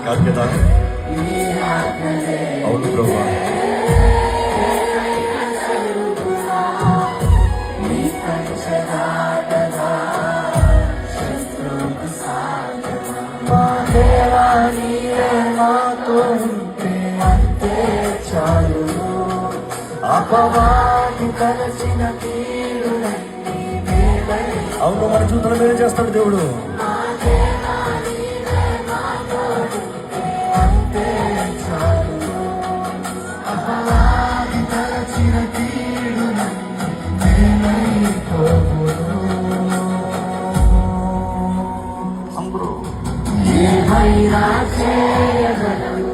కాదు కదా? అవును ప్రభువా. అపవాది తలచిన కీడులన్నీ మేలై. అవును, మన జీవితంలో మేలు చేస్తాడు దేవుడు. అంతే చాలు. అపవాది తలచిన కీడులన్నీ మేలైపోవును. ఏమైనా చేయగలవు,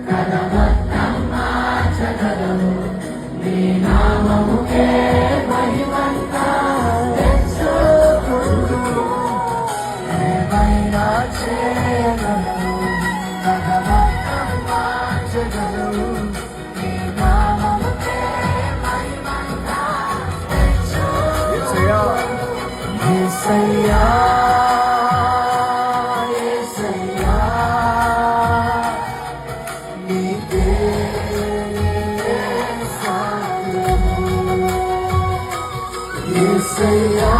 కలవత్తం మార్చగలవు. నీ నామముకే మహిమంతా తెచ్చుకుందుము. ఏమైనా చేయగలవు, కలవత్తం మార్చగలవు. నీ నామముకే మహిమంతా తెచ్చుకుందుము. యేసయ్యా, యేసయ్యా, యేసయ్యా, నీకే సాధ్యము. యేసయ్యా.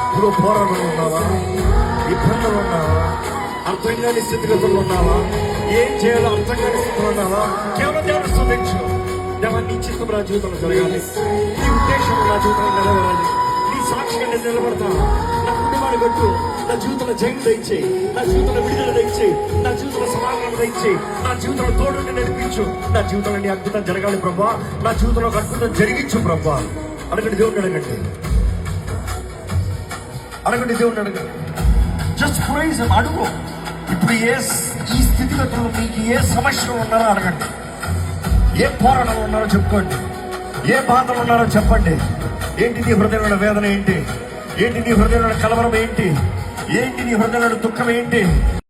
ఇప్పుడు పోరాటంలో ఉన్నావా? ఇబ్బందులు ఉన్నావా? అర్థం కాని స్థితిగతులు ఉన్నావా? ఏం చేయాలో అర్థం కాని స్థితిలో ఉన్నావా? కేవలం దేవుని స్తుతించు. దేవా, నీ చిత్తం నా జీవితంలో జరగాలి, నీ ఉద్దేశం నా జీవితంలో నెరవేరాలి. సాక్షిగా నేను నిలబడతా. నా కుటుంబాన్ని కొట్టు. నా జీవితంలో జయం దయచేయి, నా జీవితంలో విడుదల దయచేయి, నా జీవితంలో సమాధానం దయచేయి, నా జీవితంలో తోడుని నడిపించు. నా జీవితంలో నీ అద్భుతం జరగాలి ప్రభా. నా జీవితంలో ఒక అద్భుతం జరిగించు ప్రభా. అడగండి దేవుడిని, అడగండి, అడగండి దేవుడిని, అడగండి. జస్ట్ ప్రైజ్ అడుగు. ఇప్పుడు ఈ స్థితిగతులు మీకు ఏ సమస్యలు ఉన్నారో అడగండి. ఏ పోరాటాలు ఉన్నారో చెప్పుకోండి. ఏ బాధలు ఉన్నారో చెప్పండి. ఏంటి నీ హృదయంలో వేదన? ఏంటి నీ హృదయంలో కలవరం? ఏంటి నీ హృదయంలో దుఃఖం? ఏంటి?